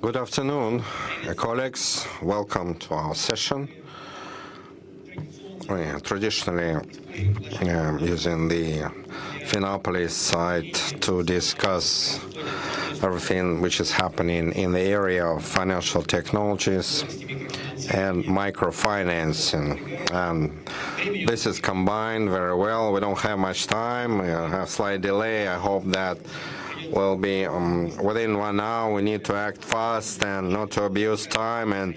Good afternoon, colleagues. Welcome to our session. We are traditionally using the Finapolis site to discuss everything which is happening in the area of financial technologies and microfinancing. And this is combined very well. We don't have much time. We have slight delay. I hope that will be within 1 hour. We need to act fast and not to abuse time and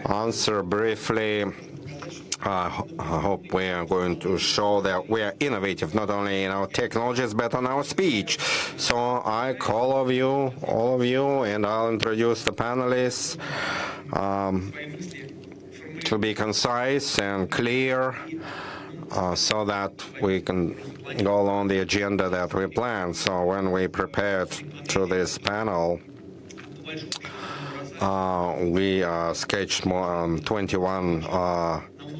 answer briefly. I hope we are going to show that we are innovative, not only in our technologies, but on our speech. So I call all of you, and I'll introduce the panelists to be concise and clear so that we can go along the agenda that we planned. So when we prepared to this panel, we sketched more 21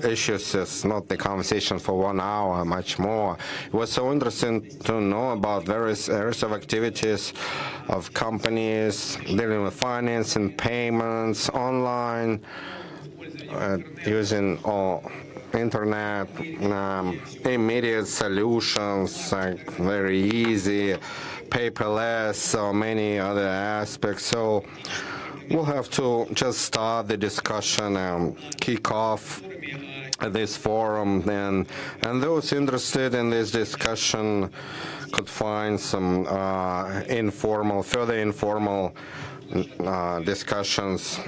issues. It's not the conversation for 1 hour, much more. It was so interesting to know about various areas of activities of companies dealing with finance and payments, online, using all internet, immediate solutions, like very easy, paperless, so many other aspects. So we'll have to just start the discussion and kick off this forum, and those interested in this discussion could find some further informal discussions.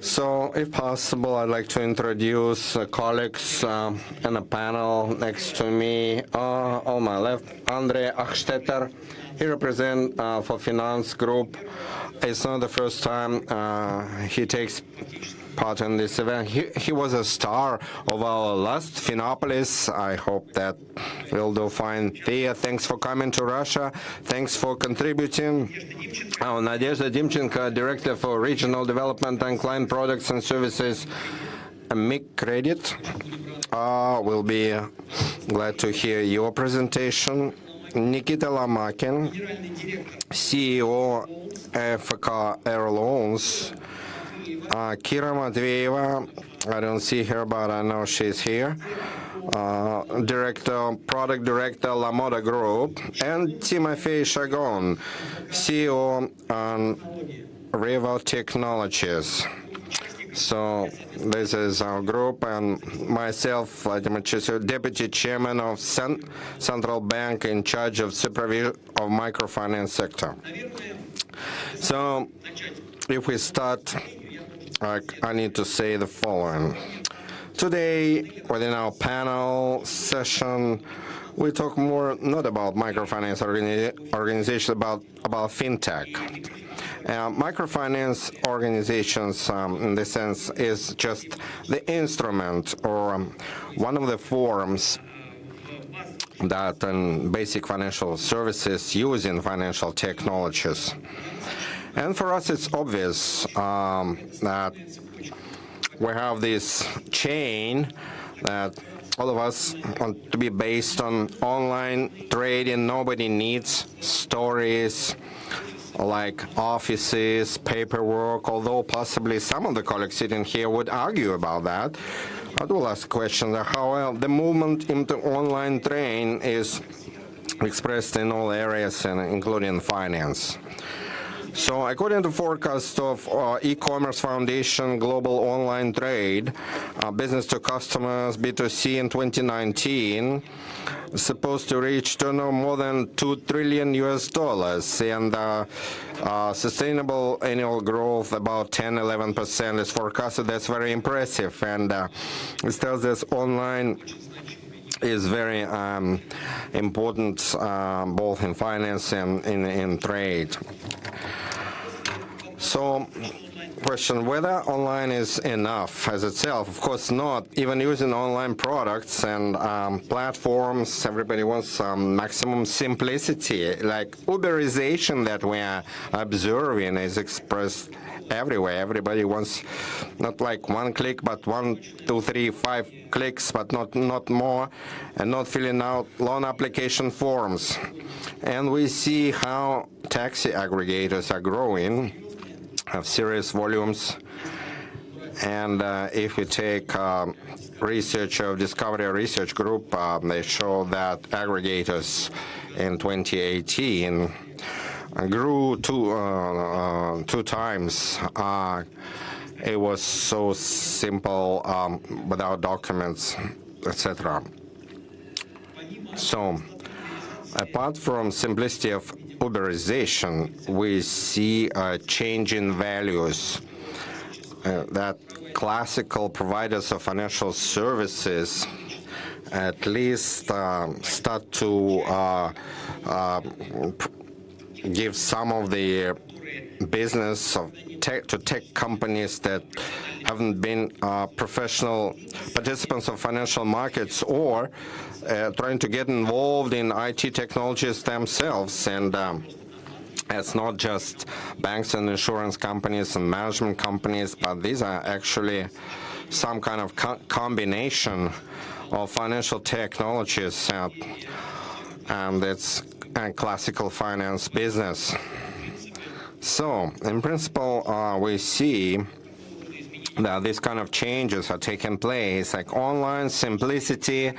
So, if possible, I'd like to introduce colleagues in a panel next to me. On my left, Achtstaetter. He represents for Finance Group. It's not the first time he takes part in this event. He was a star of our last Finapolis. I hope that we'll do fine. Thea, thanks for coming to Russia. Thanks for contributing. Nadezhda Dimchenko, Director for Regional Development and Client Products and Services, MigCredit. We'll be glad to hear your presentation. Nikita Lomakin, CEO Microloans. Kira Matveeva, I don't see her, but I know she's here. Product Director, Lamoda Group, and Timofey Shagun, CEO on Revo Technologies. So this is our group, and myself, Vladimir, Deputy Chairman of Central Bank in charge of supervision of microfinance sector. So if we start, I need to say the following. Today, within our panel session, we talk more not about microfinance organization, about fintech. Microfinance organizations, in this sense, is just the instrument or one of the forms that basic financial services use in financial technologies. And for us, it's obvious that we have this chain that all of us want to be based on online trading. Nobody needs stories like offices, paperwork, although possibly some of the colleagues sitting here would argue about that. I will ask a question how the movement into online trade is expressed in all areas, including finance. So according to forecast of e-commerce foundation Global Online Trade, business to customers, B2C in 2019, is supposed to reach turnover more than $2 trillion and sustainable annual growth about 10-11% is forecasted. That's very impressive, and it tells us online is very important both in finance and in trade. So, question, whether online is enough as itself? Of course not. Even using online products and platforms, everybody wants some maximum simplicity. Like Uberization that we are observing is expressed everywhere. Everybody wants not like one click, but 1, 2, 3, 5 clicks, but not more, and not filling out loan application forms. And we see how taxi aggregators are growing, have serious volumes. And if we take research of Discovery Research Group, they show that aggregators in 2018 grew two times. It was so simple, without documents, etc. So, apart from simplicity of Uberization, we see a change in values. That classical providers of financial services at least start to give some of the business of tech companies that haven't been professional participants of financial markets, or trying to get involved in IT technologies themselves. And it's not just banks and insurance companies and management companies, but these are actually some kind of combination of financial technologies, and it's a classical finance business. So, in principle, we see that these kind of changes are taking place, like online simplicity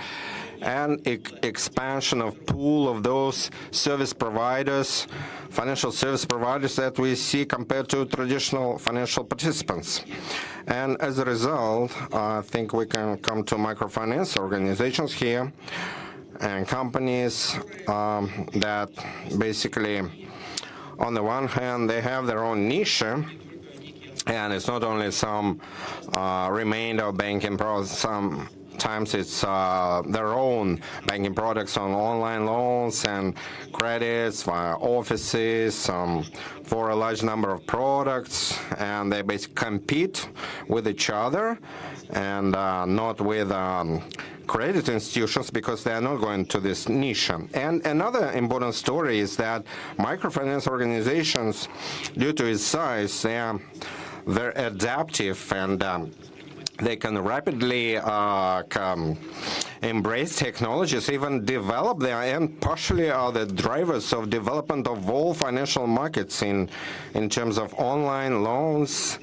and expansion of pool of those service providers, financial service providers that we see compared to traditional financial participants. And as a result, I think we can come to microfinance organizations here and companies that basically, on the one hand, they have their own niche, and it's not only some remainder of banking products, sometimes it's their own banking products on online loans and credits via offices for a large number of products, and they basically compete with each other and not with credit institutions, because they are not going to this niche. And another important story is that microfinance organizations, due to its size, they are very adaptive, and they can rapidly embrace technologies, even develop them, and partially are the drivers of development of all financial markets in terms of online loans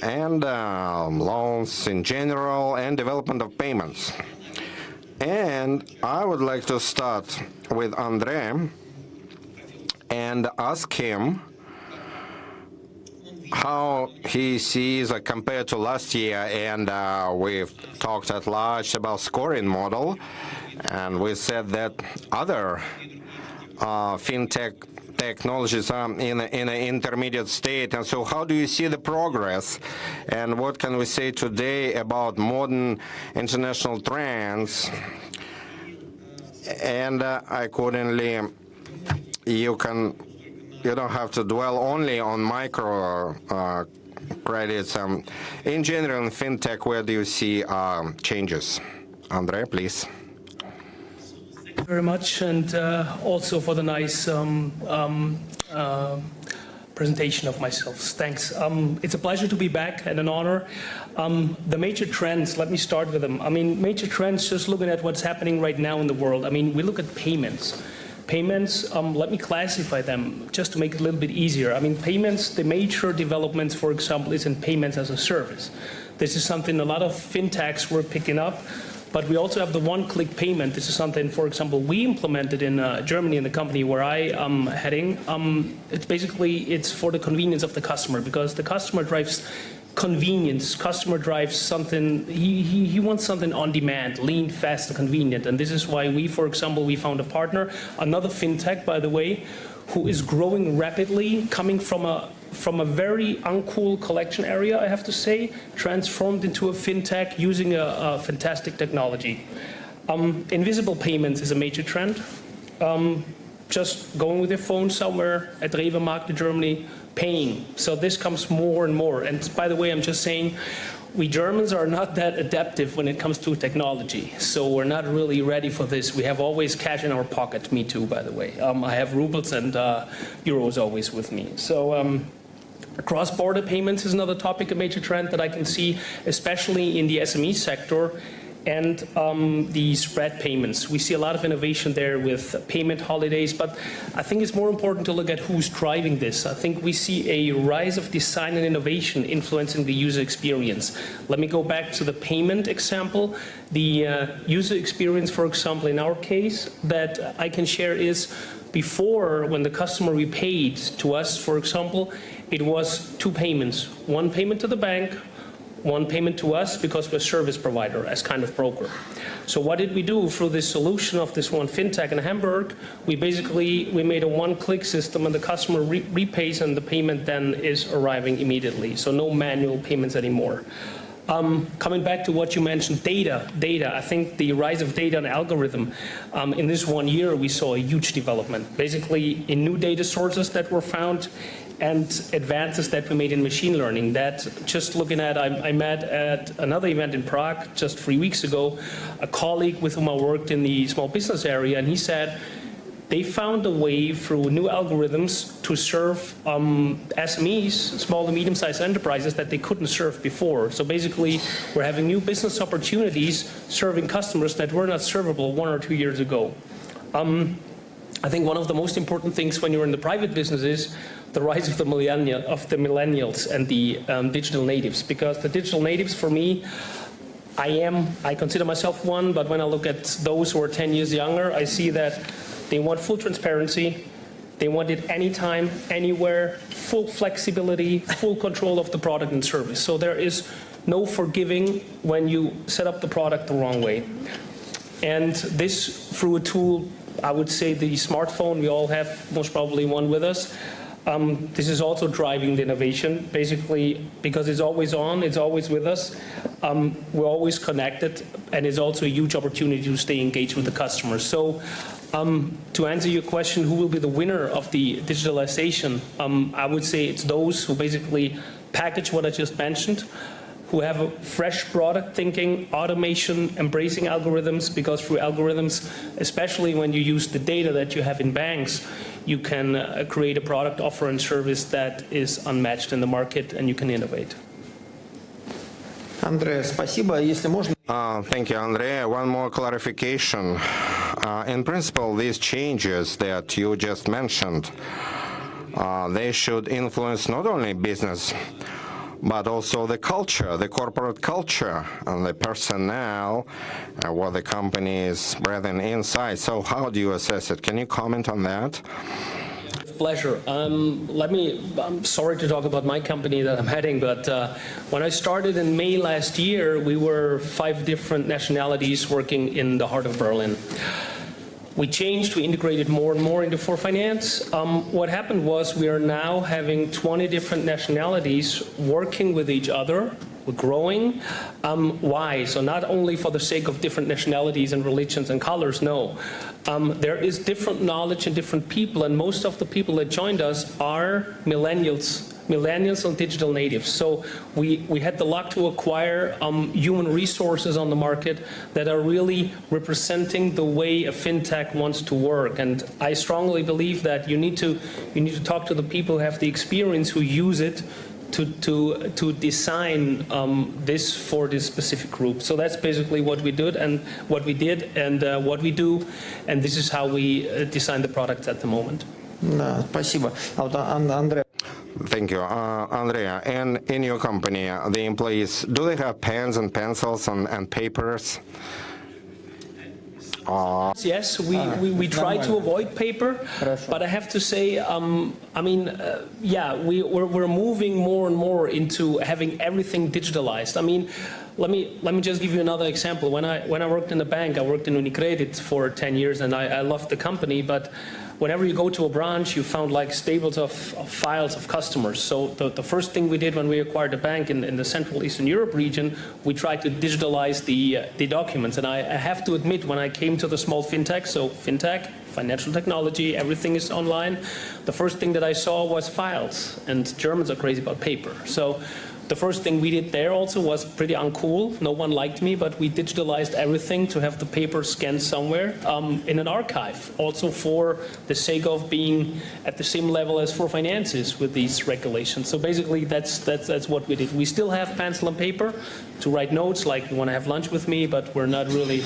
and loans in general, and development of payments. And I would like to start with Andre and ask him how he sees compared to last year. And we've talked at large about scoring model, and we said that other fintech technologies are in an intermediate state. And so how do you see the progress, and what can we say today about modern international trends? And accordingly, you don't have to dwell only on micro credits. In general, in fintech, where do you see changes? Andre, please. Thank you very much, and also for the nice presentation of myself. Thanks. It's a pleasure to be back and an honor. The major trends, let me start with them. I mean, major trends, just looking at what's happening right now in the world. I mean, we look at payments. Payments, let me classify them just to make it a little bit easier. I mean, payments, the major developments, for example, is in payments as a service. This is something a lot of fintechs were picking up. But we also have the one-click payment. This is something, for example, we implemented in Germany in the company where I am heading. It's for the convenience of the customer, because the customer drives convenience. Customer drives something, he wants something on demand, lean, fast, and convenient. And this is why we, for example, we found a partner, another fintech, by the way, who is growing rapidly, coming from a very uncool collection area, I have to say, transformed into a fintech using a fantastic technology. Invisible payments is a major trend. Just going with your phone somewhere at Revo market in Germany, paying. So this comes more and more. And by the way, I'm just saying, we Germans are not that adaptive when it comes to technology. So we're not really ready for this. We have always cash in our pocket. Me too, by the way. I have rubles and euros always with me. So cross-border payments is another topic, a major trend that I can see, especially in the SME sector. And the spread payments. We see a lot of innovation there with payment holidays, but I think it's more important to look at who's driving this. I think we see a rise of design and innovation influencing the user experience. Let me go back to the payment example. The user experience, for example, in our case, that I can share is before, when the customer repaid to us, for example, it was two payments. One payment to the bank, one payment to us because we're a service provider as kind of broker. So what did we do through this solution of this one fintech in Hamburg? We made a one-click system and the customer repays and the payment then is arriving immediately. So no manual payments anymore. Coming back to what you mentioned, data. I think the rise of data and algorithm, in this 1 year we saw a huge development. Basically in new data sources that were found and advances that we made in machine learning. That just looking at, I met at another event in Prague just 3 weeks ago, a colleague with whom I worked in the small business area, and he said they found a way through new algorithms to serve SMEs, small and medium-sized enterprises that they couldn't serve before. So basically, we're having new business opportunities serving customers that were not servable 1 or 2 years ago. I think one of the most important things when you're in the private business is the rise of the millennials and the digital natives. Because the digital natives, for me, I consider myself one, but when I look at those who are 10 years younger, I see that they want full transparency, they want it anytime, anywhere, full flexibility, full control of the product and service. So there is no forgiving when you set up the product the wrong way. And this, through a tool, I would say the smartphone, we all have most probably one with us. This is also driving the innovation, basically because it's always on, it's always with us. We're always connected, and it's also a huge opportunity to stay engaged with the customers. So to answer your question, who will be the winner of the digitalization? I would say it's those who basically package what I just mentioned, who have a fresh product thinking, automation, embracing algorithms, because through algorithms, especially when you use the data that you have in banks, you can create a product, offer, and service that is unmatched in the market, and you can innovate. Andrei, спасибо. Если можно. Thank you, Andrea. One more clarification. In principle, these changes that you just mentioned, they should influence not only business, but also the culture, the corporate culture, and the personnel, what the company is breathing inside. So how do you assess it? Can you comment on that? Pleasure. I'm sorry to talk about my company that I'm heading, but when I started in May last year, we were 5 different nationalities working in the heart of Berlin. We changed, we integrated more and more into for finance. What happened was we are now having 20 different nationalities working with each other. We're growing. Why? So not only for the sake of different nationalities and religions and colors, no. There is different knowledge and different people, and most of the people that joined us are millennials and digital natives. So we had the luck to acquire human resources on the market that are really representing the way a fintech wants to work. And I strongly believe that you need to talk to the people who have the experience, who use it to design this for this specific group. So that's basically what we did and what we do, and this is how we design the product at the moment. Да, спасибо. Andrei. Thank you. Andrea, and in your company, the employees, do they have pens and pencils and papers? Yes, we try to avoid paper, but I have to say, we're moving more and more into having everything digitalized. I mean, let me just give you another example. When I worked in the bank, I worked in MigCredit for 10 years, and I loved the company, but whenever you go to a branch, you found like stables of files of customers. So the first thing we did when we acquired the bank in the Central Eastern Europe region, we tried to digitalize the documents. And I have to admit, when I came to the small fintech, so fintech, financial technology, everything is online. The first thing that I saw was files, and Germans are crazy about paper. So the first thing we did there also was pretty uncool. No one liked me, but we digitalized everything to have the paper scanned somewhere in an archive, also for the sake of being at the same level as for finances with these regulations. So basically, that's what we did. We still have pencil and paper to write notes, like you want to have lunch with me, but we're not really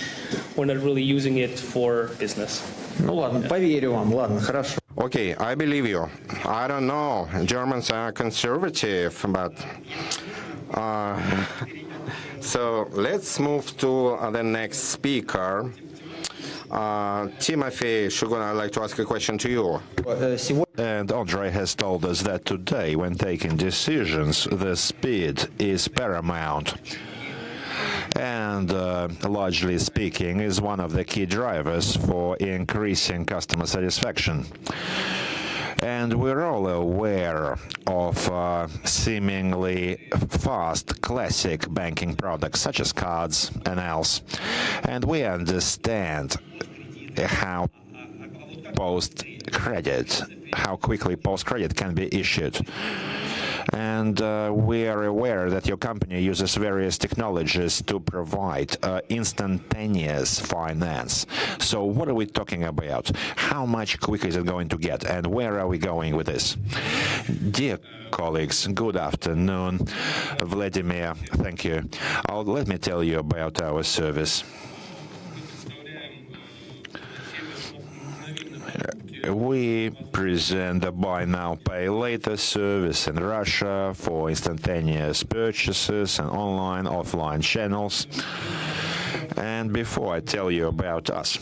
using it for business. Ну ладно, поверю вам, ладно, хорошо. Okay, I believe you. I don't know. Germans are conservative, but so let's move to the next speaker. Timofey, Shagun, I'd like to ask a question to you. And Andrei has told us that today, when taking decisions, the speed is paramount. And largely speaking, is one of the key drivers for increasing customer satisfaction. And we're all aware of seemingly fast classic banking products such as cards and else. And we understand how quickly post-credit can be issued. And we are aware that your company uses various technologies to provide instantaneous finance. So what are we talking about? How much quicker is it going to get? And where are we going with this? Dear colleagues, good afternoon. Vladimir, thank you. Let me tell you about our service. We present the Buy Now, Pay Later service in Russia for instantaneous purchases and online, offline channels. And before I tell you about us,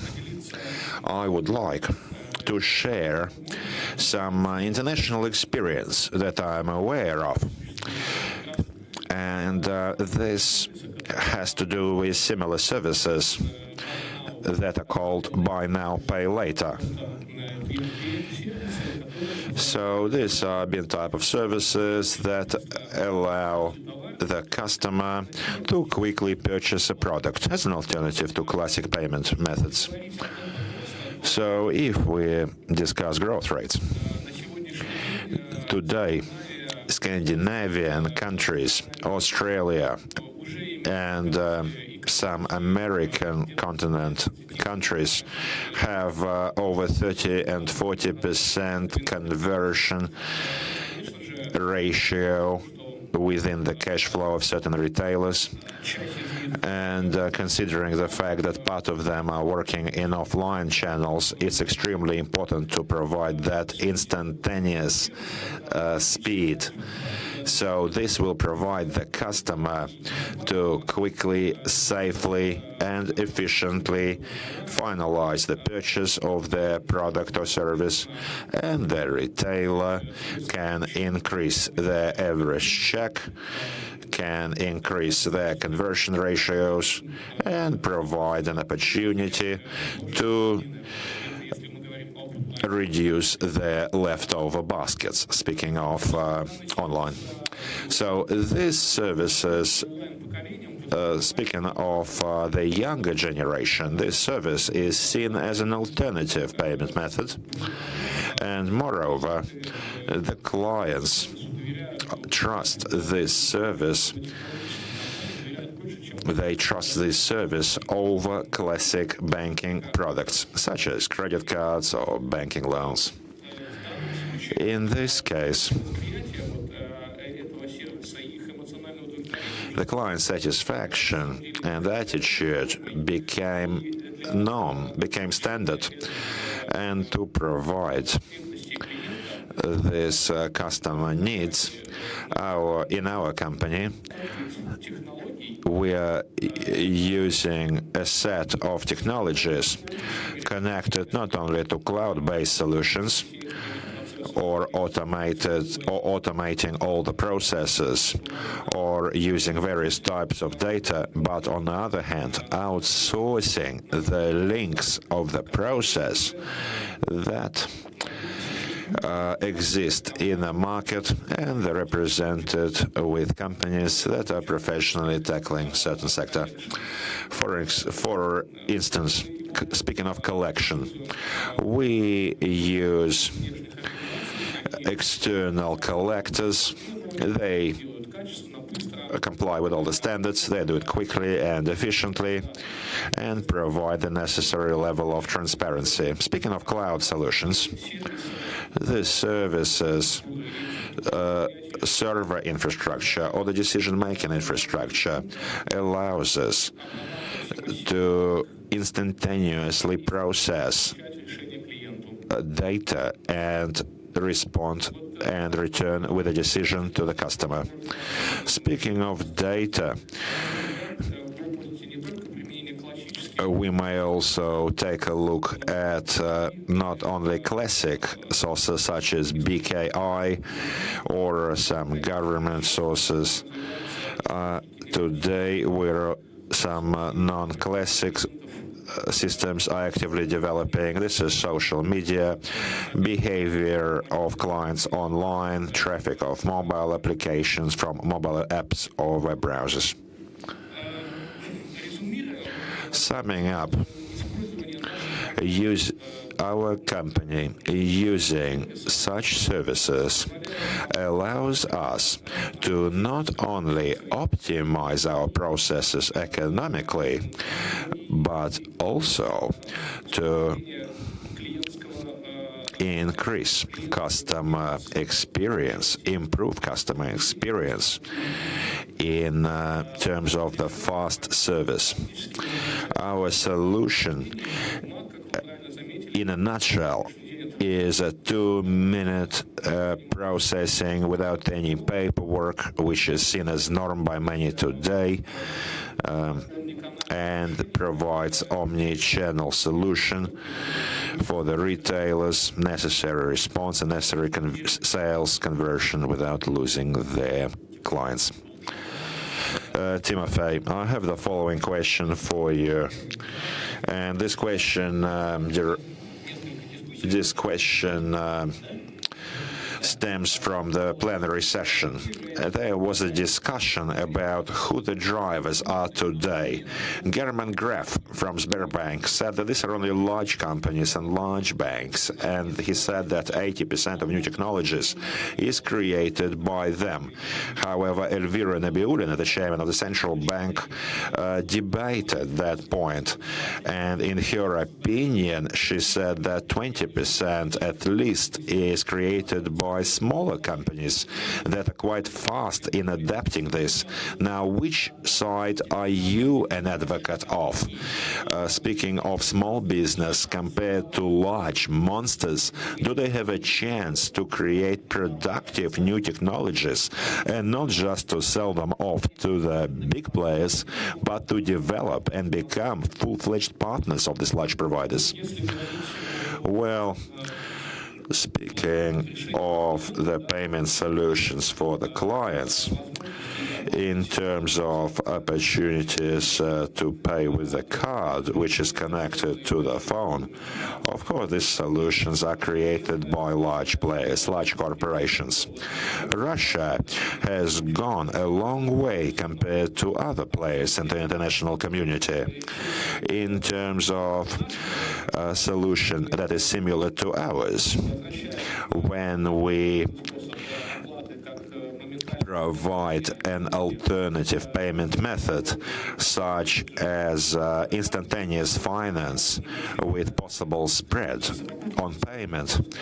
I would like to share some international experience that I'm aware of. And this has to do with similar services that are called Buy Now, Pay Later. So these are been type of services that allow the customer to quickly purchase a product as an alternative to classic payment methods. So if we discuss growth rates, today Scandinavian countries, Australia, and some American continent countries have over 30 and 40% conversion ratio within the cash flow of certain retailers. And considering the fact that part of them are working in offline channels, it's extremely important to provide that instantaneous speed. So this will provide the customer to quickly, safely, and efficiently finalize the purchase of their product or service, and the retailer can increase their average check, can increase their conversion ratios, and provide an opportunity to reduce their leftover baskets, speaking of online. So these services, speaking of the younger generation, this service is seen as an alternative payment method. And moreover, the clients trust this service. They trust this service over classic banking products, such as credit cards or banking loans. In this case, the client satisfaction and attitude became standard. And to provide this customer needs, in our company, we are using a set of technologies connected not only to cloud-based solutions or automating all the processes or using various types of data, but on the other hand, outsourcing the links of the process that exist in the market, and they're represented with companies that are professionally tackling certain sector. For instance, speaking of collection, we use external collectors. They comply with all the standards, they do it quickly and efficiently, and provide the necessary level of transparency. Speaking of cloud solutions, the services server infrastructure or the decision-making infrastructure allows us to instantaneously process data and respond and return with a decision to the customer. Speaking of data, we may also take a look at not only classic sources such as BKI or some government sources. Today, some non-classic systems are actively developing. This is social media, behavior of clients online, traffic of mobile applications from mobile apps or web browsers. Summing up, our company using such services allows us to not only optimize our processes economically, but also to increase customer experience, improve customer experience in terms of the fast service. Our solution, in a nutshell, is a 2-minute processing without any paperwork, which is seen as norm by many today, and provides omni-channel solution for the retailers, necessary response and necessary sales conversion without losing their clients. Timofey, I have the following question for you, and this question stems from the plenary session. There was a discussion about who the drivers are today. German Graf from Sberbank said that these are only large companies and large banks, and he said that 80% of new technologies is created by them. However, Elvira Nabiulina, the chairman of the central bank, debated that point, and in her opinion, she said that 20% at least is created by smaller companies that are quite fast in adapting this. Now, which side are you an advocate of? Speaking of small business compared to large monsters, do they have a chance to create productive new technologies and not just to sell them off to the big players, but to develop and become full-fledged partners of these large providers? Well, speaking of the payment solutions for the clients, in terms of opportunities to pay with a card which is connected to the phone, of course, these solutions are created by large players, large corporations. Russia has gone a long way compared to other players in the international community in terms of a solution that is similar to ours. When we provide an alternative payment method, such as instantaneous finance with possible spread on payment,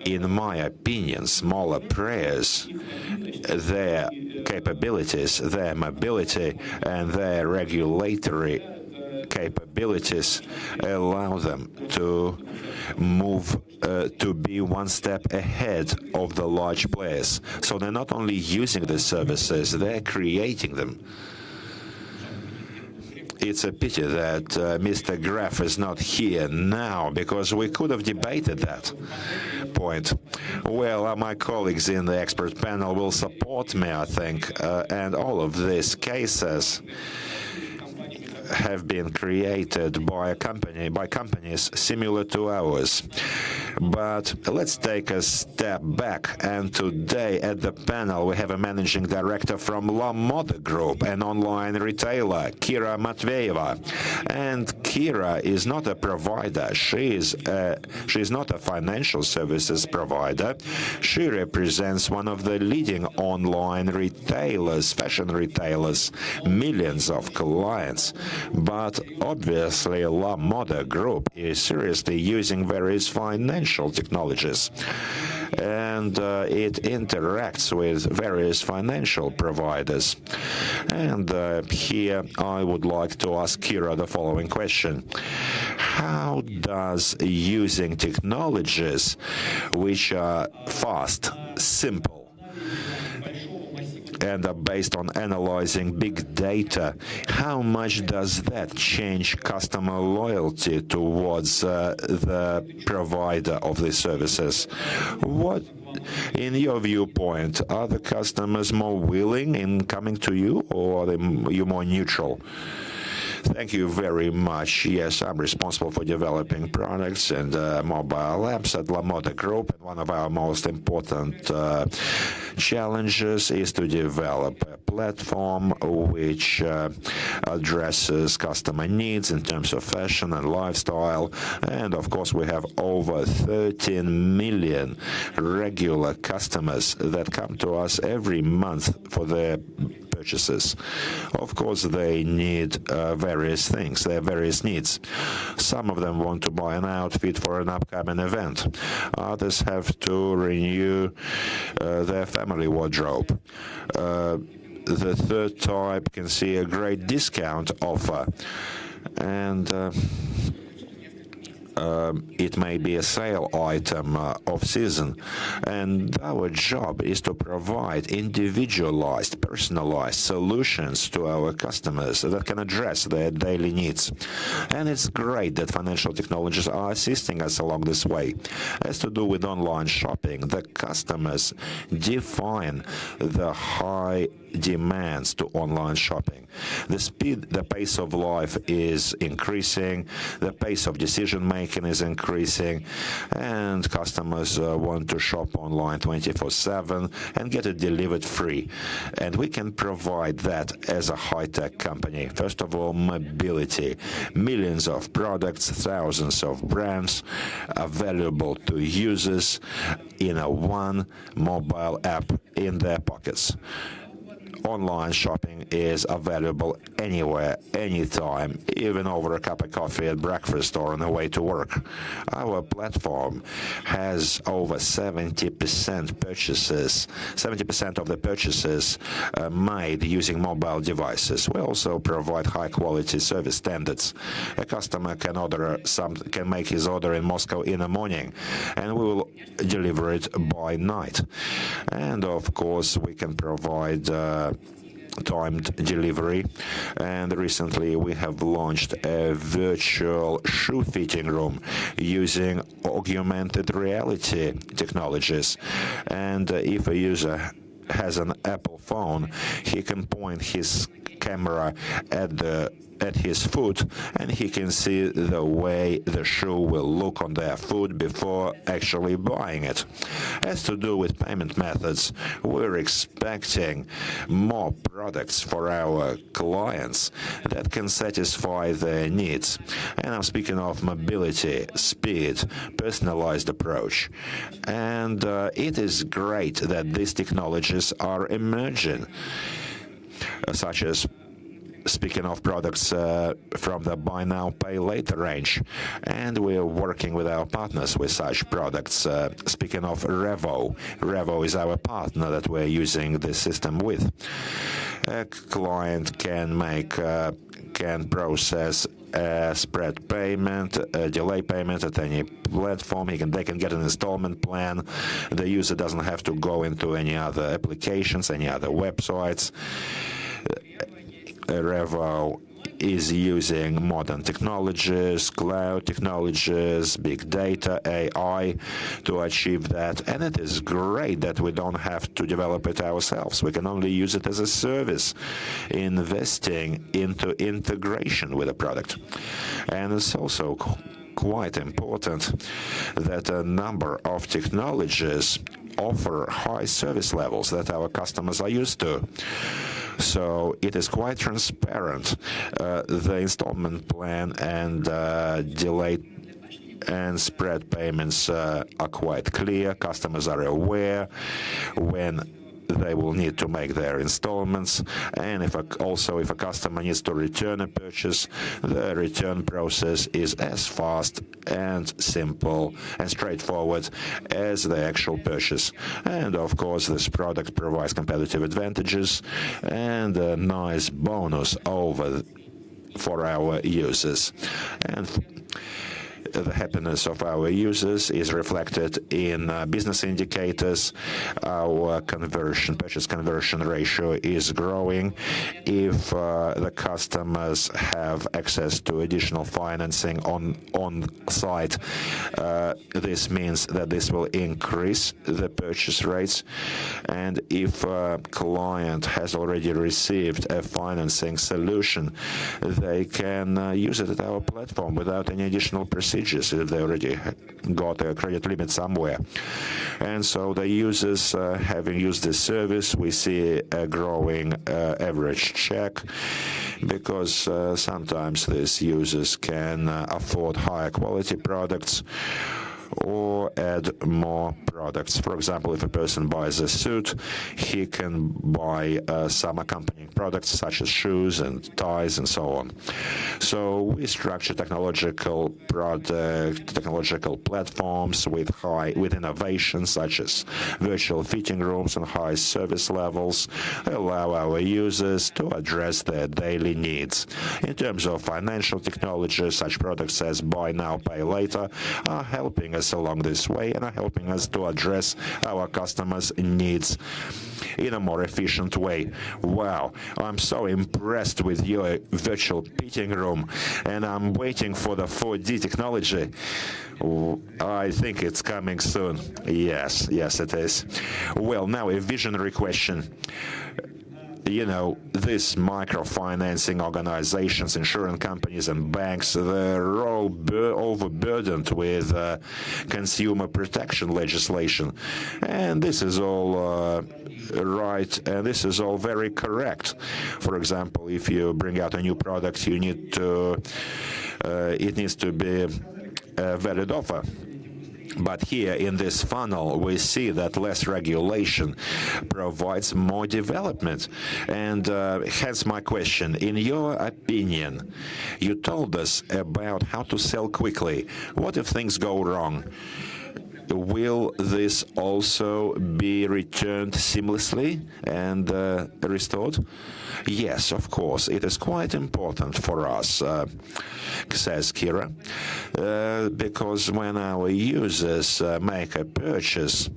in my opinion, smaller players, their capabilities, their mobility, and their regulatory capabilities allow them to move to be one step ahead of the large players. So they're not only using the services, they're creating them. It's a pity that Mr. Graf is not here now, because we could have debated that point. Well, my colleagues in the expert panel will support me, I think, and all of these cases have been created by companies similar to ours. But let's take a step back. And today at the panel, we have a managing director from Lamoda Group, an online retailer, Kira Matveeva. And Kira is not a provider. She is not a financial services provider. She represents one of the leading online retailers, fashion retailers, millions of clients. But obviously, Lamoda Group is seriously using various financial technologies. And it interacts with various financial providers. And here I would like to ask Kira the following question. How does using technologies which are fast, simple, and are based on analyzing big data, how much does that change customer loyalty towards the provider of these services? What, in your viewpoint, are the customers more willing in coming to you, or are you more neutral? Thank you very much. Yes, I'm responsible for developing products and mobile apps at Lamoda Group. And one of our most important challenges is to develop a platform which addresses customer needs in terms of fashion and lifestyle. And of course, we have over 13 million regular customers that come to us every month for their purchases. Of course, they need various things. They have various needs. Some of them want to buy an outfit for an upcoming event. Others have to renew their family wardrobe. The third type can see a great discount offer. And it may be a sale item of season, and our job is to provide individualized, personalized solutions to our customers that can address their daily needs. And it's great that financial technologies are assisting us along this way. As to do with online shopping, the customers define the high demands to online shopping. The speed, the pace of life is increasing, the pace of decision-making is increasing, and customers want to shop online 24/7 and get it delivered free. And we can provide that as a high-tech company. First of all, mobility. Millions of products, thousands of brands available to users in a one mobile app in their pockets. Online shopping is available anywhere, anytime, even over a cup of coffee at breakfast or on the way to work. Our platform has over 70% purchases, 70% of the purchases made using mobile devices. We also provide high-quality service standards. A customer can make his order in Moscow in the morning, and we will deliver it by night. And of course, we can provide timed delivery, and recently we have launched a virtual shoe fitting room using augmented reality technologies. And if a user has an Apple phone, he can point his camera at his foot, and he can see the way the shoe will look on their foot before actually buying it. As to do with payment methods, we're expecting more products for our clients that can satisfy their needs. And I'm speaking of mobility, speed, personalized approach. And it is great that these technologies are emerging, such as speaking of products from the buy now, pay later range. And we're working with our partners with such products. Speaking of Revo, Revo is our partner that we're using this system with. A client can process a spread payment, a delay payment at any platform. They can get an installment plan. The user doesn't have to go into any other applications, any other websites. Revo is using modern technologies, cloud technologies, big data, AI to achieve that. And it is great that we don't have to develop it ourselves. We can only use it as a service, investing into integration with the product. And it's also quite important that a number of technologies offer high service levels that our customers are used to. So it is quite transparent. The installment plan and delayed and spread payments are quite clear. Customers are aware when they will need to make their installments, and if a customer needs to return a purchase, the return process is as fast and simple and straightforward as the actual purchase. And of course, this product provides competitive advantages and a nice bonus for our users. And the happiness of our users is reflected in business indicators. Our purchase conversion ratio is growing. If the customers have access to additional financing on site, this means that this will increase the purchase rates. And if a client has already received a financing solution, they can use it at our platform without any additional procedures if they already got a credit limit somewhere. And so the users having used this service, we see a growing average check, because sometimes these users can afford higher quality products or add more products. For example, if a person buys a suit, he can buy some accompanying products such as shoes and ties and so on. So we structure technological platforms with innovations such as virtual fitting rooms and high service levels, allow our users to address their daily needs. In terms of financial technology, such products as buy now, pay later are helping us along this way and are helping us to address our customers' needs in a more efficient way. Wow, I'm so impressed with your virtual fitting room, and I'm waiting for the 4D technology. I think it's coming soon. Yes, it is. Well, now a visionary question. You know, these microfinancing organizations, insurance companies and banks, they're all overburdened with consumer protection legislation. And this is all right, and this is all very correct. For example, if you bring out a new product, you need to, it needs to be a valid offer. But here in this funnel, we see that less regulation provides more development. And hence my question. In your opinion, you told us about how to sell quickly. What if things go wrong? Will this also be returned seamlessly and restored? Yes, of course. It is quite important for us, says Kira, because when our users make a purchase,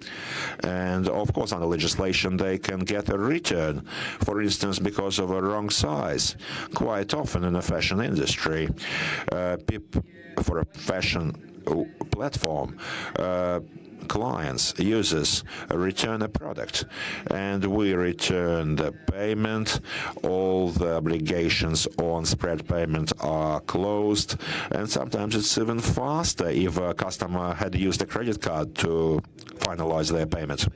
and of course under legislation they can get a return, for instance, because of a wrong size. Quite often in the fashion industry, for a fashion platform, clients, users return a product, and we return the payment. All the obligations on spread payment are closed, and sometimes it's even faster if a customer had used a credit card to finalize their payment.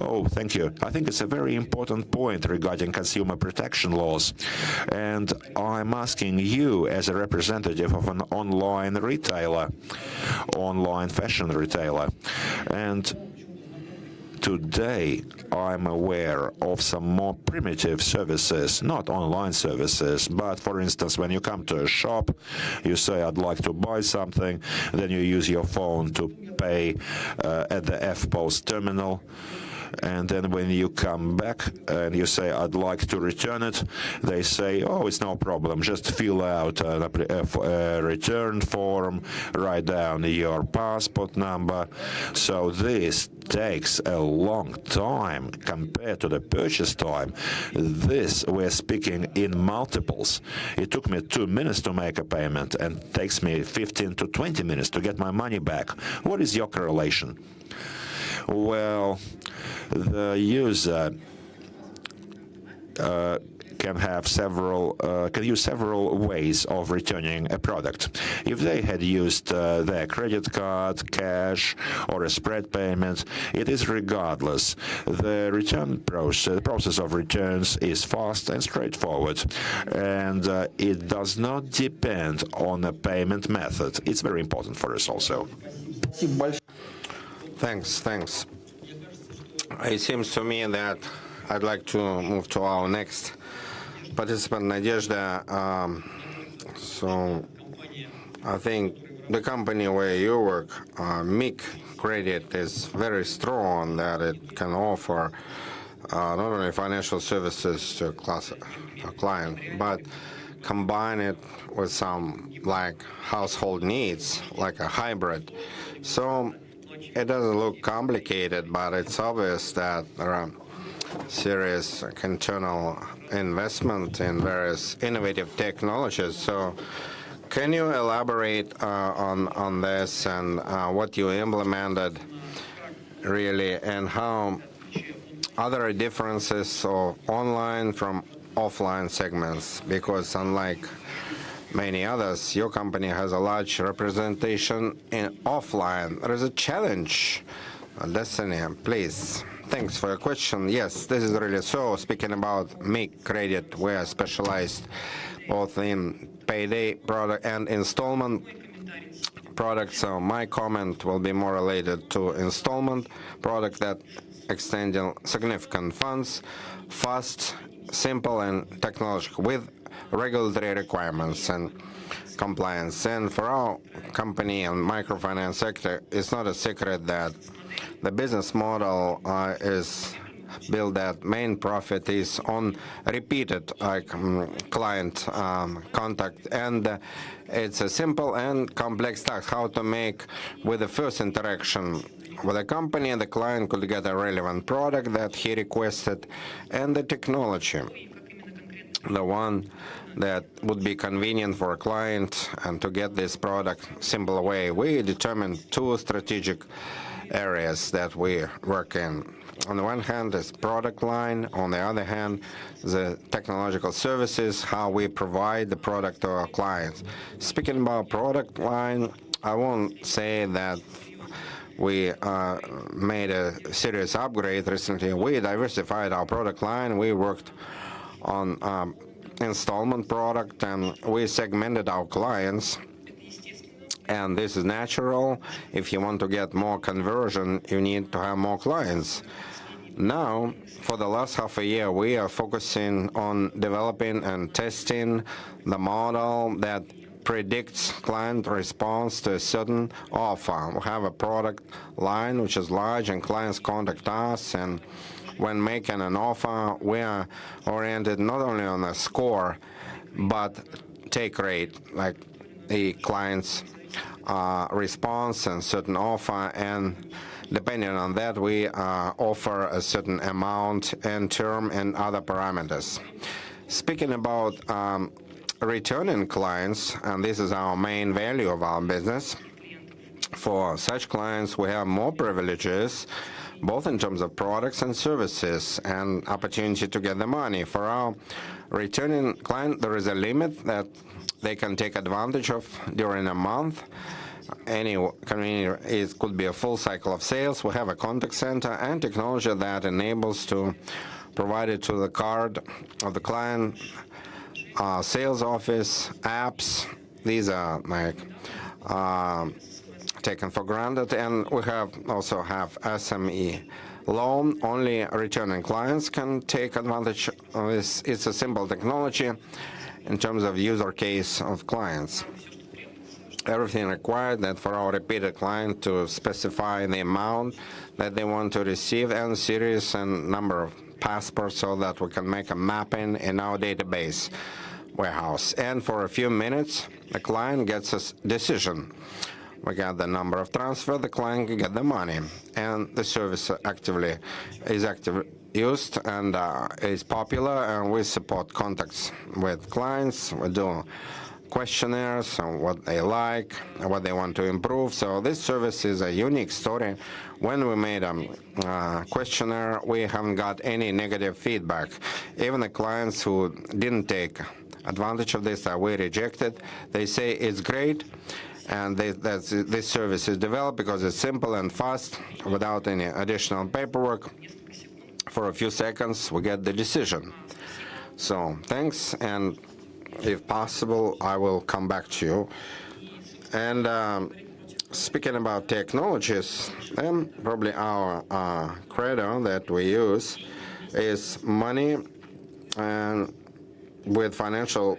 Oh, thank you. I think it's a very important point regarding consumer protection laws, and I'm asking you as a representative of an online retailer, online fashion retailer. And today, I'm aware of some more primitive services, not online services, but for instance, when you come to a shop, you say, I'd like to buy something, then you use your phone to pay at the F-Post terminal. And then when you come back and you say, I'd like to return it, they say, oh, it's no problem. Just fill out a return form, write down your passport number. So this takes a long time compared to the purchase time. This, we're speaking in multiples. It took me 2 minutes to make a payment and takes me 15 to 20 minutes to get my money back. What is your correlation? Well, the user can use several ways of returning a product. If they had used their credit card, cash, or a spread payment, it is regardless. The process of returns is fast and straightforward, and it does not depend on a payment method. It's very important for us also. Thanks. It seems to me that I'd like to move to our next participant, Nadezhda. So I think the company where you work, MigCredit, is very strong that it can offer not only financial services to a client, but combine it with some like household needs, like a hybrid. So it doesn't look complicated, but it's obvious that there are serious internal investment in various innovative technologies. So can you elaborate on this and what you implemented really, and how other differences of online from offline segments? Because unlike many others, your company has a large representation in offline. There is a challenge. Destiny, please. Thanks for your question. Yes, this is really so. Speaking about MigCredit, we are specialized both in payday product and installment products. So my comment will be more related to installment product that extending significant funds, fast, simple, and technological with regulatory requirements and compliance. And for our company and microfinance sector, it's not a secret that the business model is built that main profit is on repeated client contact, and it's a simple and complex task how to make with the first interaction with a company and the client could get a relevant product that he requested, and the technology, the one that would be convenient for a client and to get this product simple way. We determined two strategic areas that we work in. On the one hand is product line, on the other hand the technological services, how we provide the product to our clients. Speaking about product line, I won't say that we made a serious upgrade recently. We diversified our product line. We worked on installment product, and we segmented our clients. And this is natural. If you want to get more conversion, you need to have more clients. Now, for the last half a year, we are focusing on developing and testing the model that predicts client response to a certain offer. We have a product line which is large, and clients contact us, and when making an offer, we are oriented not only on a score, but take rate, like the client's response and certain offer, and depending on that, we offer a certain amount and term and other parameters. Speaking about returning clients, and this is our main value of our business, for such clients we have more privileges, both in terms of products and services and opportunity to get the money. For our returning client, there is a limit that they can take advantage of during a month. It could be a full cycle of sales. We have a contact center and technology that enables to provide it to the card of the client, sales office, apps. These are like taken for granted, and we also have SME loan. Only returning clients can take advantage of this. It's a simple technology in terms of user case of clients. Everything required that for our repeated client to specify the amount that they want to receive and series and number of passports so that we can make a mapping in our database warehouse. And for a few minutes, the client gets a decision. We get the number of transfer, the client can get the money, and the service is actively used and is popular, and we support contacts with clients. We do questionnaires on what they like, and what they want to improve. So this service is a unique story. When we made a questionnaire, we haven't got any negative feedback. Even the clients who didn't take advantage of this that we rejected, they say it's great, and this service is developed because it's simple and fast without any additional paperwork. For a few seconds, we get the decision. So thanks, and if possible, I will come back to you. And speaking about technologies, then probably our credo that we use is money and with financial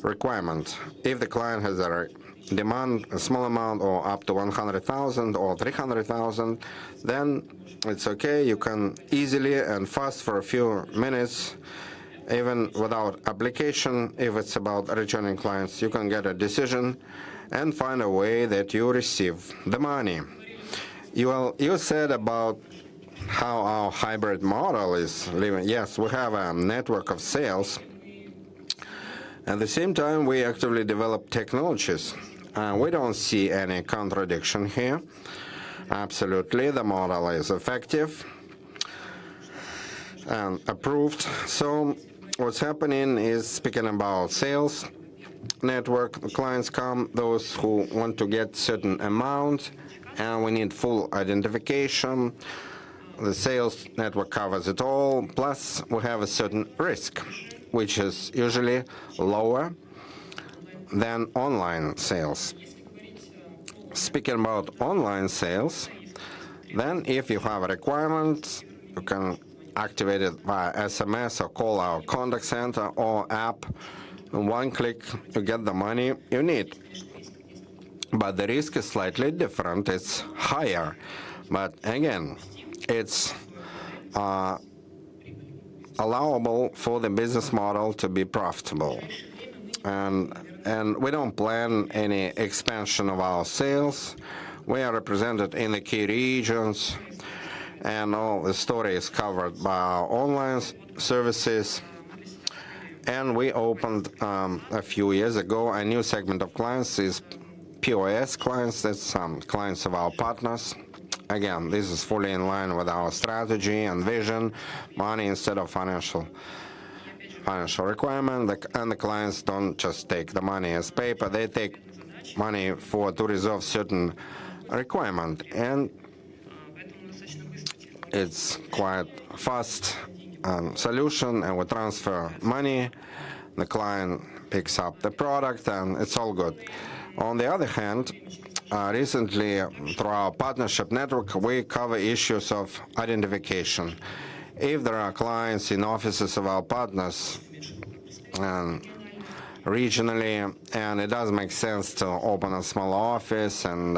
requirement. If the client has a demand, a small amount, or up to 100,000 or 300,000, then it's okay. You can easily and fast for a few minutes, even without application, if it's about returning clients, you can get a decision and find a way that you receive the money. You said about how our hybrid model is living. Yes, we have a network of sales. At the same time, we actively develop technologies. We don't see any contradiction here. Absolutely, the model is effective and approved. So what's happening is, speaking about sales network, clients come, those who want to get certain amount, and we need full identification. The sales network covers it all, plus we have a certain risk, which is usually lower than online sales. Speaking about online sales, then if you have a requirement, you can activate it via SMS or call our contact center or app. In one click, you get the money you need. But the risk is slightly different. It's higher. But again, it's allowable for the business model to be profitable. And we don't plan any expansion of our sales. We are represented in the key regions, and all the story is covered by our online services. And we opened a few years ago a new segment of clients is POS clients. That's clients of our partners. Again, this is fully in line with our strategy and vision, money instead of financial requirement. And the clients don't just take the money as paper, they take money to resolve certain requirement. And it's quite fast solution, and we transfer money, the client picks up the product, and it's all good. On the other hand, recently, through our partnership network, we cover issues of identification. If there are clients in offices of our partners regionally, and it does make sense to open a small office and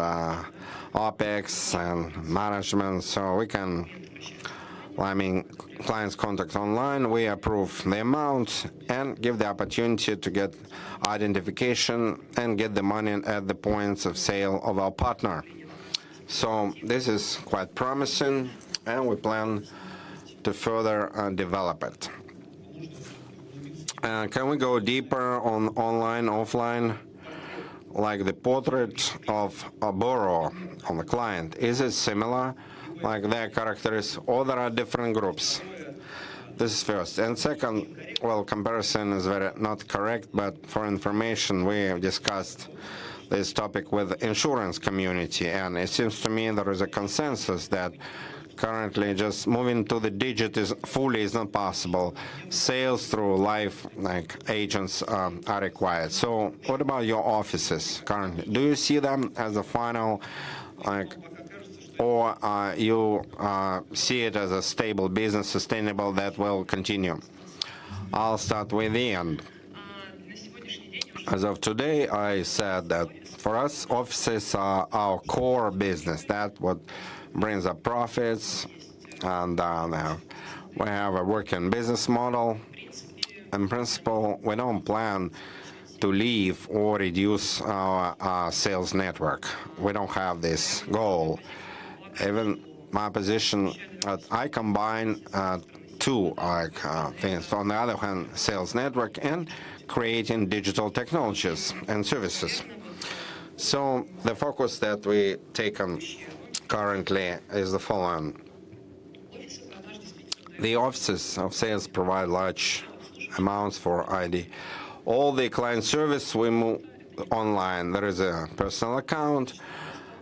OPEX and management, so we can, clients contact online, we approve the amount and give the opportunity to get identification and get the money at the points of sale of our partner. So this is quite promising, and we plan to further develop it. Can we go deeper on online, offline, like the portrait of a borrower on the client? Is it similar, like their characteristics, or there are different groups? This is first. And second, well, comparison is not correct, but for information, we have discussed this topic with the insurance community, and it seems to me there is a consensus that currently just moving to the digit is not possible. Sales through live agents are required. So what about your offices currently? Do you see them as a final, or you see it as a stable business, sustainable, that will continue? I'll start with the end. As of today, I said that for us, offices are our core business. That's what brings up profits, and we have a working business model. In principle, we don't plan to leave or reduce our sales network. We don't have this goal. Even my position, I combine two things. On the other hand, sales network and creating digital technologies and services. So the focus that we take on currently is the following. The offices of sales provide large amounts for ID. All the client service we move online. There is a personal account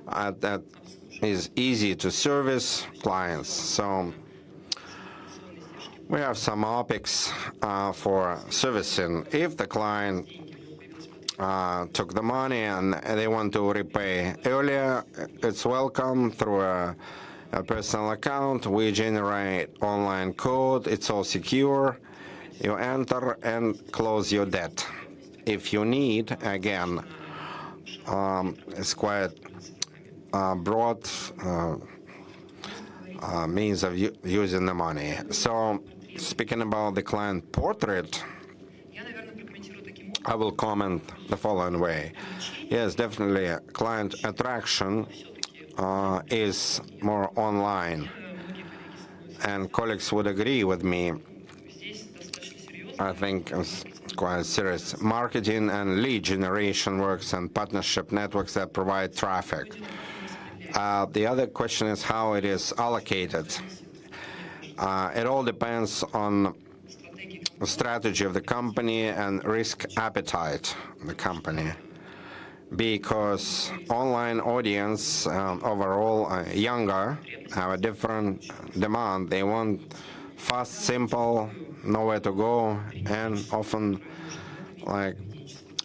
that is easy to service clients. So we have some OPEX for servicing. If the client took the money and they want to repay earlier, it's welcome through a personal account. We generate online code. It's all secure. You enter and close your debt. If you need, again, it's quite broad means of using the money. So speaking about the client portrait, I will comment the following way. Yes, definitely, client attraction is more online, and colleagues would agree with me. I think it's quite serious. Marketing and lead generation works and partnership networks that provide traffic. The other question is how it is allocated. It all depends on the strategy of the company and risk appetite of the company. Because online audience overall younger have a different demand. They want fast, simple, nowhere to go, and often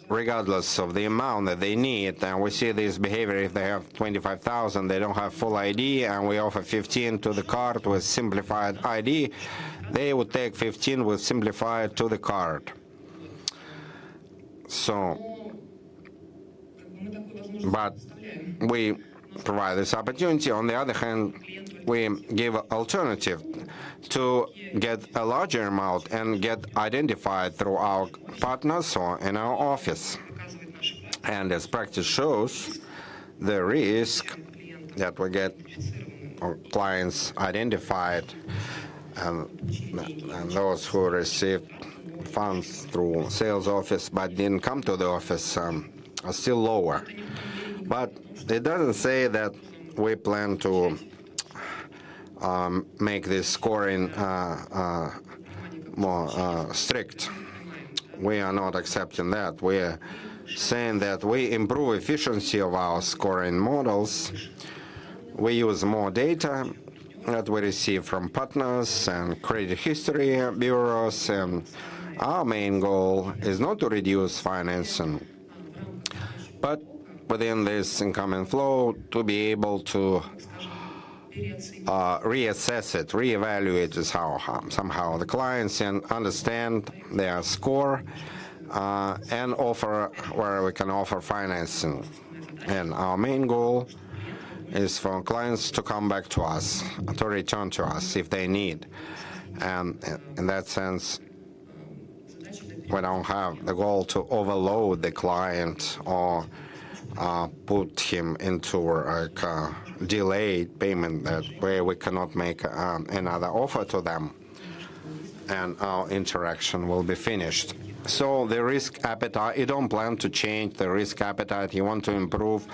regardless of the amount that they need. And we see this behavior. If they have 25,000, they don't have full ID, and we offer 15 to the card with simplified ID, they would take 15 with simplified to the card. So, but we provide this opportunity. On the other hand, we give alternative to get a larger amount and get identified through our partners or in our office. And as practice shows, the risk that we get our clients identified and those who received funds through sales office but didn't come to the office are still lower. But it doesn't say that we plan to make this scoring more strict. We are not accepting that. We are saying that we improve efficiency of our scoring models. We use more data that we receive from partners and credit history bureaus. And our main goal is not to reduce financing, but within this incoming flow to be able to reassess it, reevaluate somehow the clients and understand their score and offer where we can offer financing. And our main goal is for clients to come back to us, to return to us if they need. And in that sense, we don't have the goal to overload the client or put him into delayed payment that way we cannot make another offer to them, and our interaction will be finished. So the risk appetite, you don't plan to change the risk appetite, you want to improve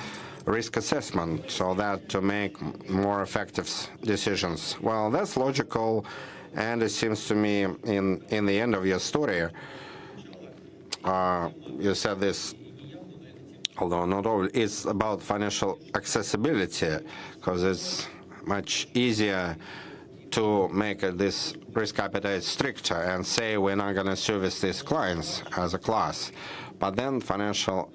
risk assessment so that to make more effective decisions. Well, that's logical, and it seems to me in the end of your story, you said this, although not all, it's about financial accessibility, because it's much easier to make this risk appetite stricter and say we're not going to service these clients as a class. But then financial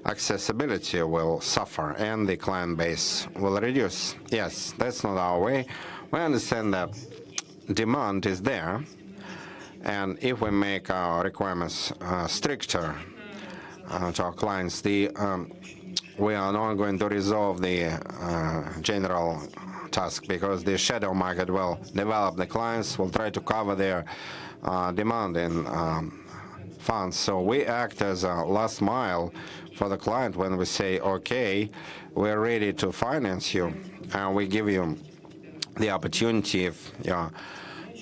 accessibility will suffer and the client base will reduce. Yes, that's not our way. We understand that demand is there, and if we make our requirements stricter to our clients, we are not going to resolve the general task, because the shadow market will develop. The clients will try to cover their demand in funds. So we act as a last mile for the client when we say, okay, we're ready to finance you, and we give you the opportunity if your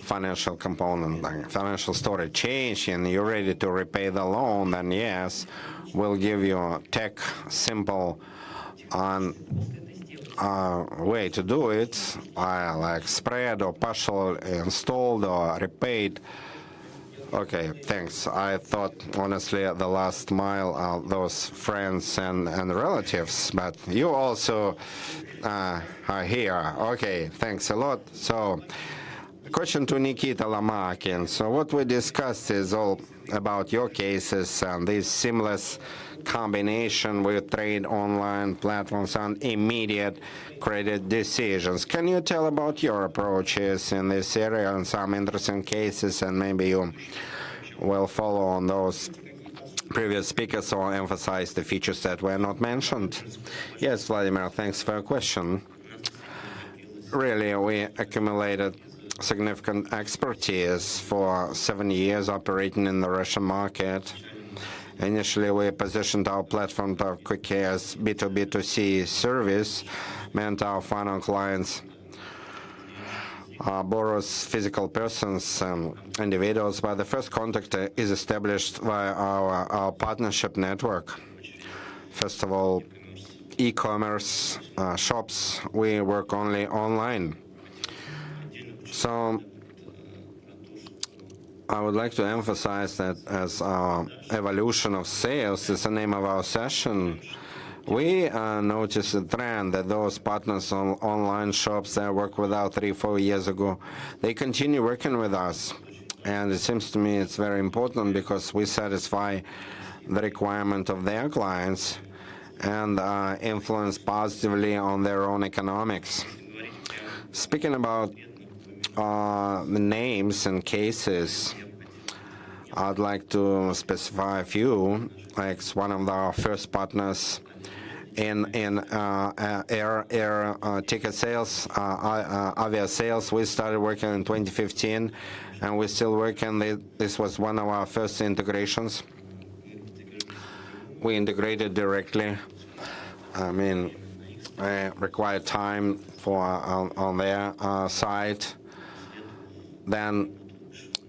financial component, like financial story change, and you're ready to repay the loan, then yes, we'll give you a tech simple way to do it, like spread or partial installed or repaid. Okay, thanks. I thought, honestly, the last mile are those friends and relatives, but you also are here. Okay, thanks a lot. So, question to Nikita Lomakin. So what we discussed is all about your cases and this seamless combination with trade online platforms and immediate credit decisions. Can you tell about your approaches in this area and some interesting cases, and maybe you will follow on those previous speakers or emphasize the features that were not mentioned? Yes, Vladimir, thanks for your question. Really, we accumulated significant expertise for 7 years operating in the Russian market. Initially, we positioned our platform to quickly as B2B2C service, meant our final clients borrows physical persons and individuals, but the first contact is established via our partnership network. First of all, e-commerce shops, we work only online. So I would like to emphasize that as our evolution of sales is the name of our session, we noticed a trend that those partners on online shops that worked with us 3-4 years ago, they continue working with us. And it seems to me it's very important because we satisfy the requirement of their clients and influence positively on their own economics. Speaking about the names and cases, I'd like to specify a few. Like one of our first partners in air ticket sales, avia sales. We started working in 2015, and we're still working. This was one of our first integrations. We integrated directly. I mean, required time for on their side. Then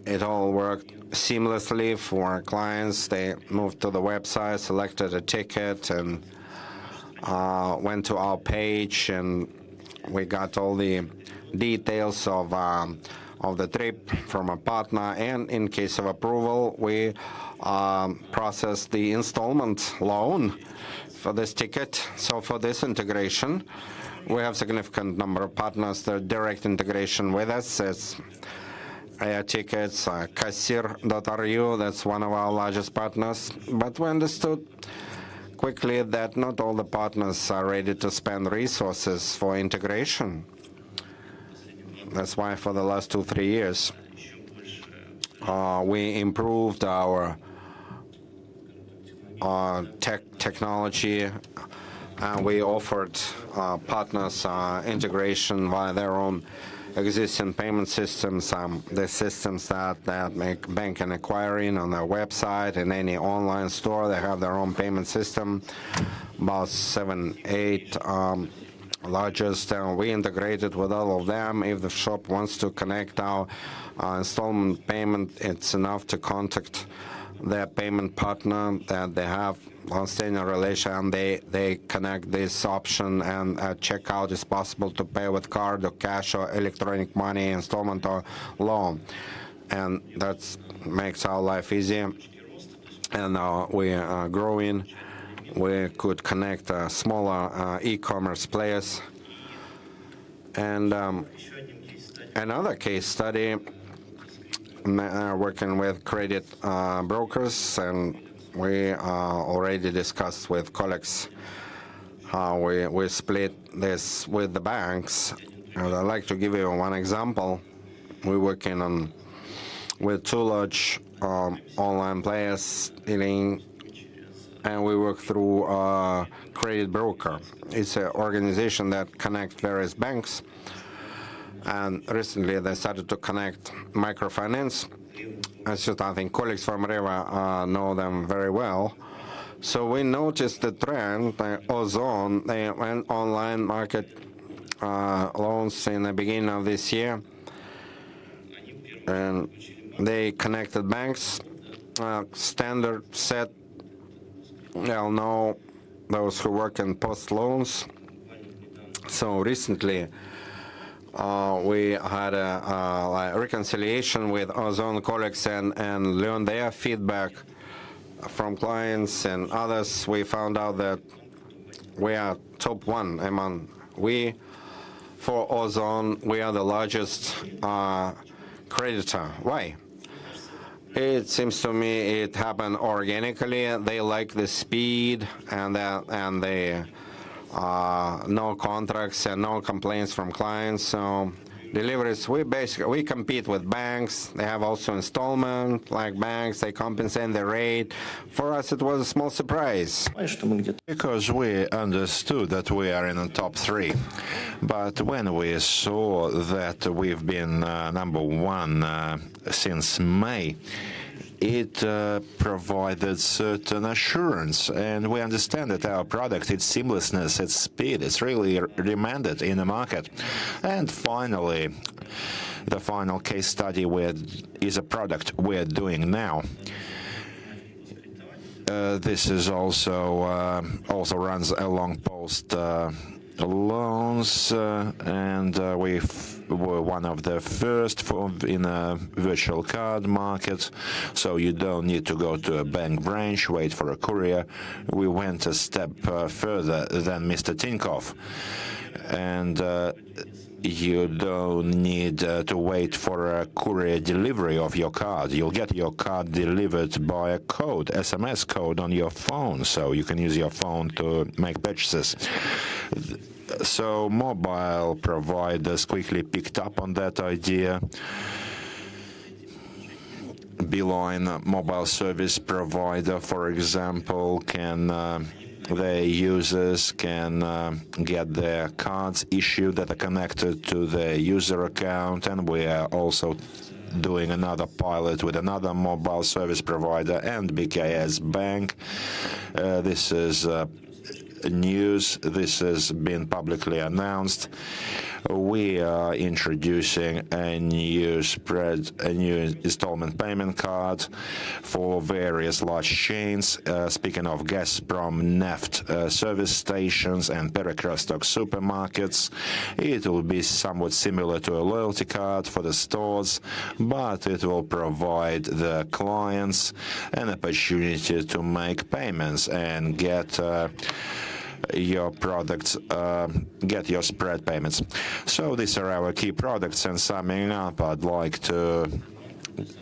it all worked seamlessly for our clients. They moved to the website, selected a ticket, and went to our page, and we got all the details of the trip from a partner. And in case of approval, we processed the installment loan for this ticket. So for this integration, we have significant number of partners that are direct integration with us. It's air tickets, Kassir.ru, that's one of our largest partners. But we understood quickly that not all the partners are ready to spend resources for integration. That's why for the last 2-3 years, we improved our technology, and we offered partners integration via their own existing payment systems, the systems that make banking acquiring on their website. In any online store, they have their own payment system, about 7-8 largest. We integrated with all of them. If the shop wants to connect our installment payment, it's enough to contact their payment partner that they have long-standing relation, and they connect this option, and checkout is possible to pay with card or cash or electronic money, installment or loan. And that makes our life easier. And we are growing. We could connect smaller e-commerce players. And another case study, working with credit brokers, and we already discussed with colleagues how we split this with the banks. And I'd like to give you one example. We're working with 2 large online players dealing, and we work through a credit broker. It's an organization that connects various banks. And recently they started to connect Microfinance. I think colleagues from Revo know them very well. So we noticed the trend, Ozone, they went online market loans in the beginning of this year. and they connected banks, standard set. They'll know those who work in post loans. So recently, we had a reconciliation with our own colleagues and learned their feedback from clients and others. We found out that we are top one among for Ozone. We are the largest creditor. Why? It seems to me it happened organically. They like the speed and the no contracts and no complaints from clients. So deliveries, we compete with banks. They have also installment like banks. They compensate the rate. For us, it was a small surprise. Because we understood that we are in the top 3. But when we saw that we've been number 1 since May, it provided certain assurance, and we understand that our product, its seamlessness, its speed, it's really demanded in the market. And finally, the final case study is a product we're doing now. This is also runs along post loans, and we were one of the first in a virtual card market, so you don't need to go to a bank branch, wait for a courier. We went a step further than Mr. Tinkoff, and you don't need to wait for a courier delivery of your card. You'll get your card delivered by a code, SMS code on your phone, so you can use your phone to make purchases. So mobile providers quickly picked up on that idea. Beeline mobile service provider, for example, their users can get their cards issued that are connected to their user account, and we are also doing another pilot with another mobile service provider and BKS Bank. This is news. This has been publicly announced. We are introducing a new installment payment card for various large chains. Speaking of Gazprom Neft service stations and Perekrostok supermarkets, it will be somewhat similar to a loyalty card for the stores, but it will provide the clients an opportunity to make payments and get your products, get your spread payments. So these are our key products, and summing up, I'd like to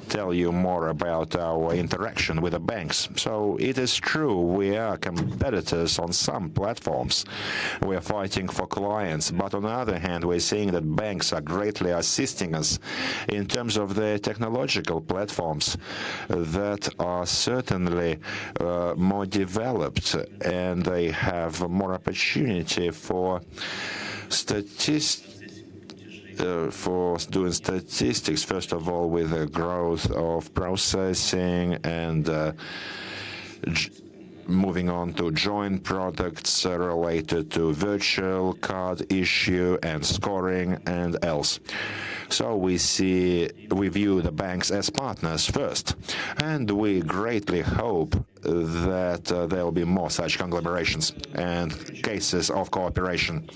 tell you more about our interaction with the banks. So it is true, we are competitors on some platforms. We are fighting for clients, but on the other hand, we're seeing that banks are greatly assisting us in terms of the technological platforms that are certainly more developed, and they have more opportunity for doing statistics, first of all, with the growth of processing and moving on to joint products related to virtual card issue and scoring and else. So we view the banks as partners first, and we greatly hope that there will be more such conglomerations and cases of cooperation.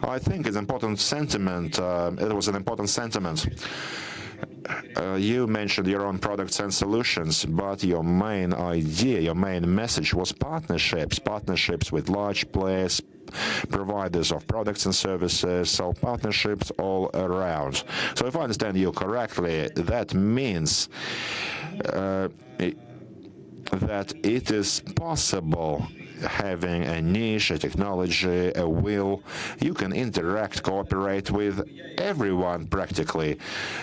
I think it's an important sentiment. It was an important sentiment. You mentioned your own products and solutions, but your main idea, your main message was partnerships with large players, providers of products and services, so partnerships all around. So if I understand you correctly, that means that it is possible, having a niche, a technology, a will, you can interact, cooperate with everyone practically.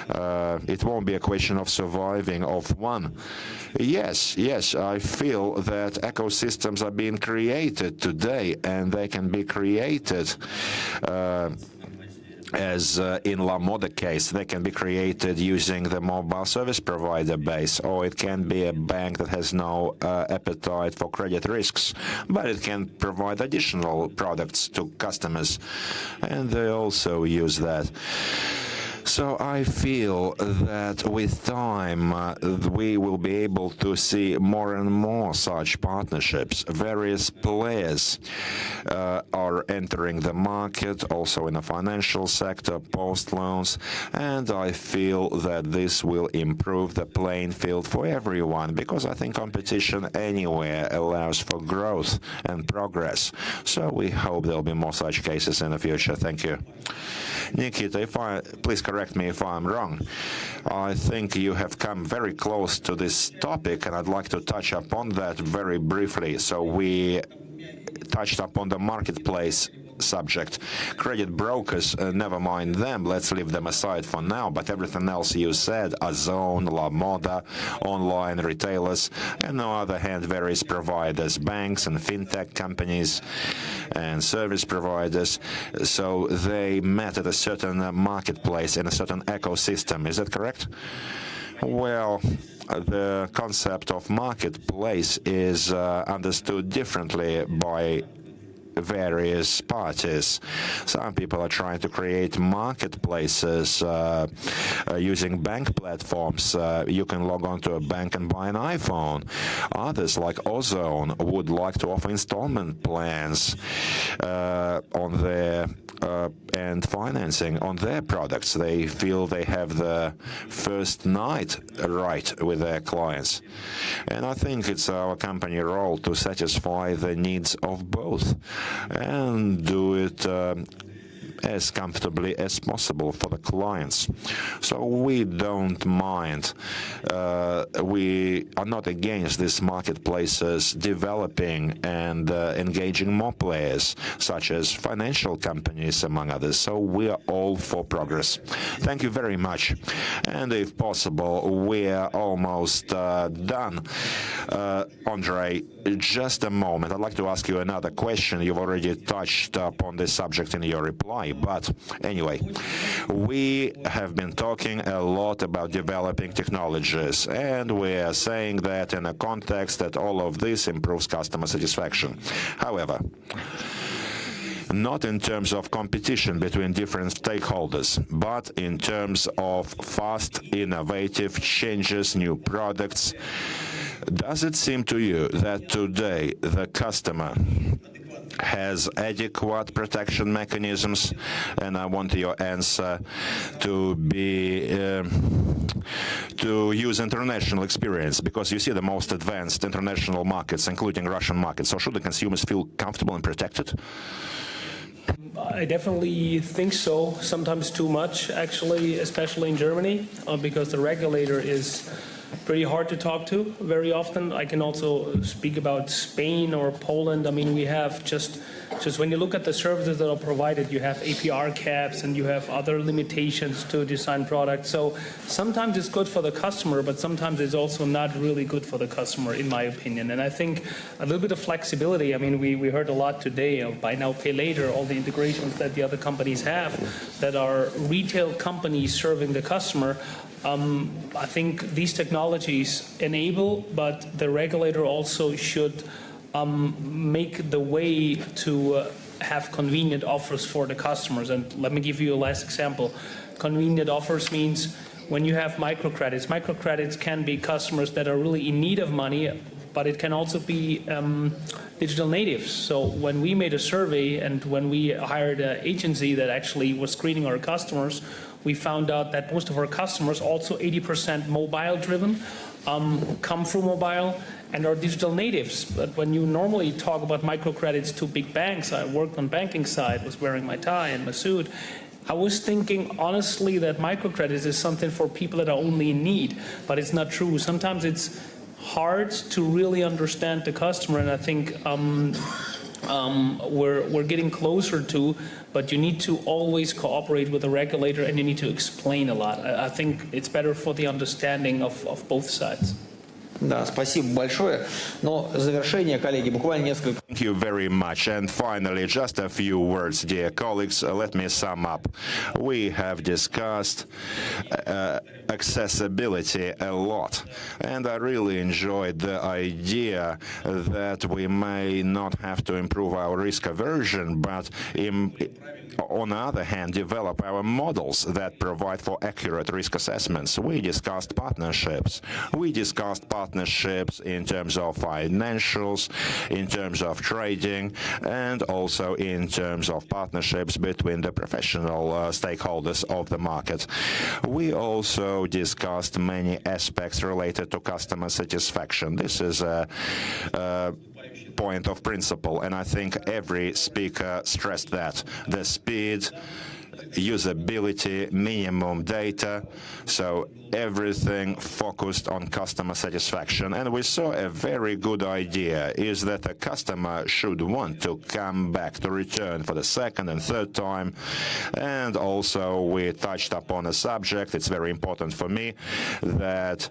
It won't be a question of surviving of one. Yes, I feel that ecosystems are being created today, and they can be created as in Lamoda case, they can be created using the mobile service provider base, or it can be a bank that has no appetite for credit risks, but it can provide additional products to customers, and they also use that. So I feel that with time we will be able to see more and more such partnerships. Various players are entering the market, also in the financial sector, post loans, and I feel that this will improve the playing field for everyone, because I think competition anywhere allows for growth and progress. So we hope there'll be more such cases in the future. Thank you. Nikita, please correct me if I'm wrong. I think you have come very close to this topic, and I'd like to touch upon that very briefly. So we touched upon the marketplace subject. Credit brokers, never mind them, let's leave them aside for now, but everything else you said, Ozone, Lamoda, online retailers, and on the other hand, various providers, banks and fintech companies and service providers, so they met at a certain marketplace in a certain ecosystem. Is that correct? Well, the concept of marketplace is understood differently by various parties. Some people are trying to create marketplaces using bank platforms. You can log on to a bank and buy an iPhone. Others, like Ozone, would like to offer installment plans on their and financing on their products. They feel they have the first night right with their clients. And I think it's our company role to satisfy the needs of both and do it as comfortably as possible for the clients. So we don't mind. We are not against these marketplaces developing and engaging more players, such as financial companies, among others. So we are all for progress. Thank you very much. And if possible, we are almost done. Andrei, just a moment. I'd like to ask you another question. You've already touched upon this subject in your reply. But anyway, we have been talking a lot about developing technologies, and we are saying that in a context that all of this improves customer satisfaction. However, not in terms of competition between different stakeholders, but in terms of fast, innovative changes, new products. Does it seem to you that today the customer has adequate protection mechanisms? And I want your answer to be to use international experience, because you see the most advanced international markets, including Russian markets. So should the consumers feel comfortable and protected? I definitely think so, sometimes too much, actually, especially in Germany, because the regulator is pretty hard to talk to very often. I can also speak about Spain or Poland. I mean, we have just when you look at the services that are provided, you have APR caps and you have other limitations to design products. So sometimes it's good for the customer, but sometimes it's also not really good for the customer, in my opinion. And I think a little bit of flexibility. I mean, we heard a lot today of buy now, pay later, all the integrations that the other companies have that are retail companies serving the customer. I think these technologies enable, but the regulator also should make the way to have convenient offers for the customers. And let me give you a last example. Convenient offers means when you have microcredits. Microcredits can be customers that are really in need of money, but it can also be digital natives. So when we made a survey and when we hired an agency that actually was screening our customers, we found out that most of our customers, also 80% mobile driven, come from mobile and are digital natives. But when you normally talk about microcredits to big banks, I worked on banking side, was wearing my tie and my suit. I was thinking honestly that microcredits is something for people that are only in need, but it's not true. Sometimes it's hard to really understand the customer, and I think we're getting closer to, but you need to always cooperate with the regulator and you need to explain a lot. I think it's better for the understanding of both sides. Да, спасибо большое. Но в завершение, коллеги, буквально несколько... Thank you very much. And finally, just a few words, dear colleagues. Let me sum up. We have discussed accessibility a lot, and I really enjoyed the idea that we may not have to improve our risk aversion, but on the other hand, develop our models that provide for accurate risk assessments. We discussed partnerships. We discussed partnerships in terms of financials, in terms of trading, and also in terms of partnerships between the professional stakeholders of the market. We also discussed many aspects related to customer satisfaction. This is a point of principle, and I think every speaker stressed that. The speed, usability, minimum data, so everything focused on customer satisfaction. And we saw a very good idea is that a customer should want to come back to return for the second and third time. And also we touched upon a subject, it's very important for me, that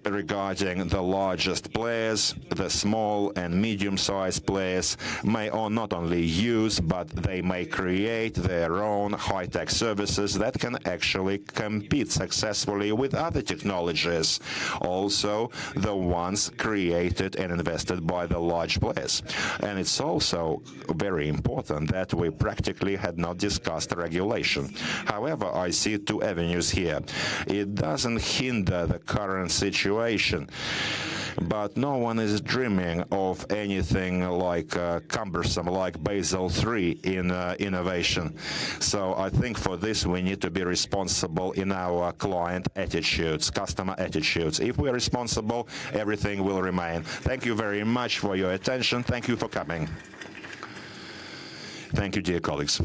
regarding the largest players, the small and medium-sized players may not only use, but they may create their own high-tech services that can actually compete successfully with other technologies, also the ones created and invested by the large players. And it's also very important that we practically had not discussed regulation. However, I see two avenues here. It doesn't hinder the current situation, but no one is dreaming of anything like cumbersome, like Basel III in innovation. So I think for this we need to be responsible in our client attitudes, customer attitudes. If we are responsible, everything will remain. Thank you very much for your attention. Thank you for coming. Thank you, dear colleagues.